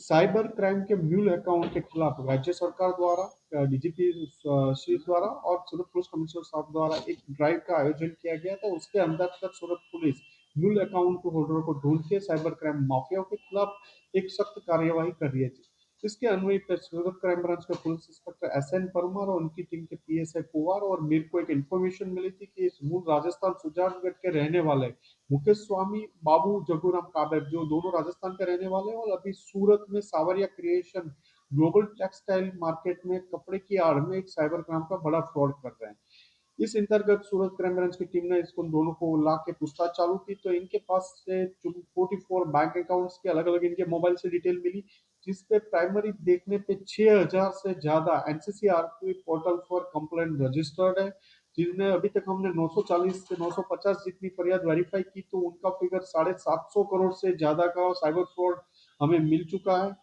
Cyber crime के मूल account के खिलाफ राज्य सरकार द्वारा डीजीपी श्री द्वारा और सूरत पुलिस कमिश्नर साहब द्वारा एक ड्राइव का आयोजन किया गया था। उसके अंतर्गत सूरत पुलिस मूल अकाउंट होल्डर को ढूंढ के साइबर क्राइम माफियाओं के खिलाफ एक सख्त कार्यवाही कर रही है। इसके अन्वय पर सूरत क्राइम ब्रांच के पुलिस इंस्पेक्टर SN परमार और उनकी टीम के PSI कुमार और मेरे को एक इन्फॉर्मेशन मिली थी कि इस मूल राजस्थान सुजानगढ़ के रहने वाले मुकेश स्वामी बाबू जगूराम काबर, जो दोनों राजस्थान के रहने वाले हैं और अभी सूरत में सावरिया क्रिएशन ग्लोबल टेक्सटाइल मार्केट में कपड़े की आड़ में एक साइबर क्राइम का बड़ा फ्रॉड कर रहे हैं। इस अंतर्गत सूरत क्राइम ब्रांच की टीम ने इसको दोनों को ला के पूछताछ चालू की, तो इनके पास से 44 बैंक अकाउंट्स के अलग अलग इनके मोबाइल से डिटेल मिली, जिसपे प्राइमरी देखने पे 6000 से ज्यादा NCCRP portal for complaint registered है, जिनमें अभी तक हमने 940 से 950 जितनी फरियाद वेरीफाई की, तो उनका फिगर 750 करोड़ से ज्यादा का साइबर फ्रॉड हमें मिल चुका है।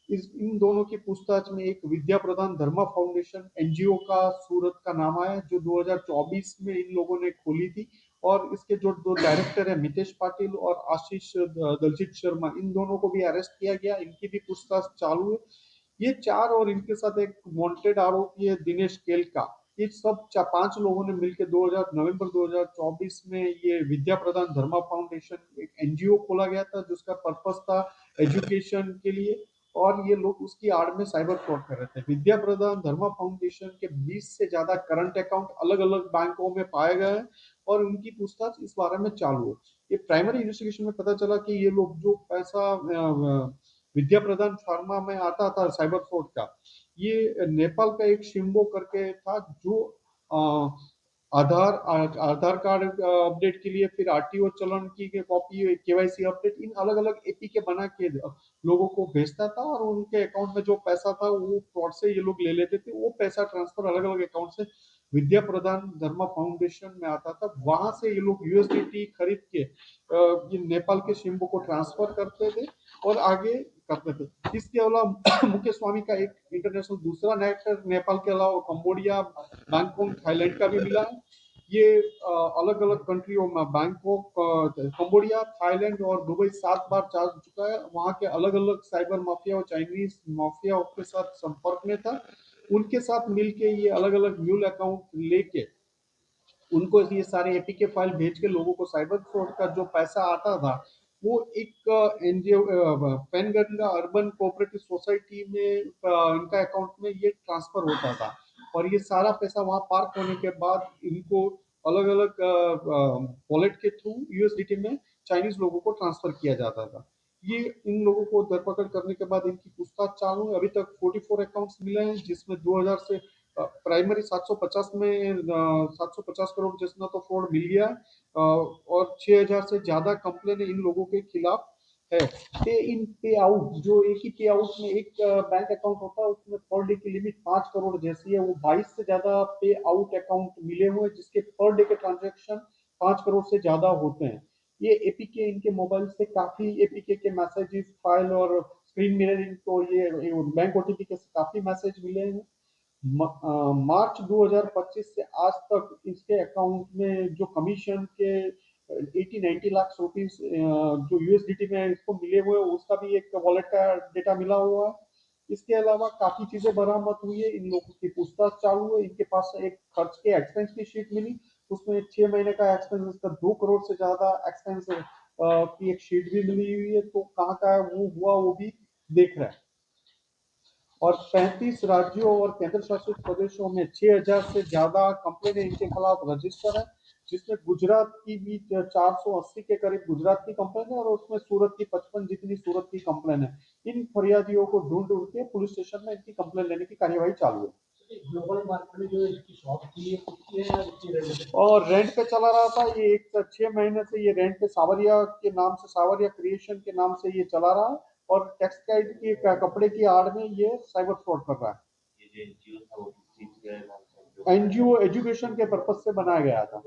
इन दोनों की पूछताछ में एक विद्या प्रदान धर्मा फाउंडेशन NGO का सूरत का नाम आया, जो 2024 में इन लोगों ने खोली थी, और इसके जो दो डायरेक्टर है मितेश पाटिल और आशीष दलजीत शर्मा, इन दोनों को भी अरेस्ट किया गया। इनकी भी पूछताछ चालू है। ये चार और इनके साथ एक वांटेड आरोपी है दिनेश केलका। ये सब 5 लोगों ने मिलकर नवंबर 2024 में ये विद्या प्रदान धर्मा फाउंडेशन एक NGO खोला गया था, जिसका पर्पस था एजुकेशन के लिए, और ये लोग उसकी आड़ में साइबर फ्रॉड कर रहे थे। विद्या प्रदान धर्मा फाउंडेशन के 20 से ज्यादा करंट अकाउंट अलग अलग बैंकों में पाए गए हैं और उनकी पूछताछ इस बारे में चालू है। ये प्राइमरी इन्वेस्टिगेशन में पता चला कि ये लोग जो पैसा विद्या प्रदान फार्मा में आता था साइबर फ्रॉड का, ये नेपाल का एक शिम्बो करके था, जो आधार कार्ड अपडेट के लिए, फिर RTO चलन की कॉपी, KYC अपडेट, इन अलग अलग APK बना के लोगों को भेजता था और उनके अकाउंट में जो पैसा था वो फ्रॉड से ये लोग ले लेते थे। वो पैसा ट्रांसफर अलग अलग अकाउंट से विद्या प्रदान धर्मा फाउंडेशन में आता था। वहां से ये लोग USDT खरीद के ये नेपाल के शिम्बो को ट्रांसफर करते थे और आगे करते थे। इसके अलावा मुकेश स्वामी का एक इंटरनेशनल दूसरा नेटवर्क नेपाल के अलावा कंबोडिया, बैंकॉक, थाईलैंड का भी मिला है। ये अलग अलग कंट्रियों में बैंकॉक, कंबोडिया, थाईलैंड और दुबई 7 बार जा चुका है। वहां के अलग अलग साइबर माफिया और चाइनीज माफिया के साथ संपर्क में था। उनके साथ मिलके ये अलग अलग म्यूल अकाउंट लेके उनको ये सारे APK फाइल भेज के लोगों को साइबर फ्रॉड का जो पैसा आता था वो एक NGO Penganga urban cooperative society में इनका अकाउंट में ये ट्रांसफर होता था, और ये सारा पैसा वहां पार्क होने के बाद इनको अलग अलग वॉलेट के थ्रू USDT में चाइनीज लोगों को ट्रांसफर किया जाता था। ये इन लोगों को धरपकड़ करने के बाद इनकी पूछताछ चालू है। अभी तक 44 अकाउंट्स मिले हैं, जिसमें 2000 से प्राइमरी 750 में 750 करोड़ जितना तो फ्रॉड मिल गया, और 6000 से ज्यादा कंप्लेन इन लोगों के खिलाफ है। पे इन पे आउट, जो एक ही पे आउट में एक बैंक अकाउंट होता है, उसमें पर डे की लिमिट 5 करोड़ जैसी है, वो 22 से ज्यादा पे आउट अकाउंट मिले हुए, जिसके पर डे के ट्रांजेक्शन 5 करोड़ से ज्यादा होते हैं। ये APK इनके मोबाइल से काफी APK के मैसेजेस, फाइल और स्क्रीन मिररिंग, तो ये बैंक OTP के काफी मैसेज मिले हैं। मार्च 2025 से आज तक इसके अकाउंट में जो कमीशन के 80-90 लाख रुपीस जो USDT में इसको मिले हुए, उसका भी एक वॉलेट का डेटा मिला हुआ है। इसके अलावा काफी चीजें बरामद हुई है। इन लोगों की पूछताछ चालू है। इनके पास एक खर्च के एक्सपेंस की शीट मिली, उसमें 6 महीने का एक्सपेंस, उसका 2 करोड़ से ज्यादा एक्सपेंस की एक शीट भी मिली हुई है। तो कहाँ का वो हुआ वो भी देख रहा है। और 35 राज्यों और केंद्र शासित प्रदेशों में 6000 से ज्यादा कंप्लेन इनके खिलाफ रजिस्टर है, जिसमें गुजरात की भी 480 के करीब गुजरात की कंप्लेन है, और उसमें सूरत की 55 जितनी सूरत की कंप्लेन है। इन फरियादियों को ढूंढ ढूंढ के पुलिस स्टेशन में इनकी कंप्लेन लेने की कार्यवाही चालू है। ग्लोबल मार्केट में जो इसकी शॉप थी और रेंट पे चला रहा था ये, 6 महीने से ये रेंट पे सावरिया के नाम से, सावरिया क्रिएशन के नाम से ये चला रहा है, और टेक्सटाइल की कपड़े की आड़ में ये साइबर फ्रॉड कर रहा है। NGO एजुकेशन के पर्पज से बनाया गया था।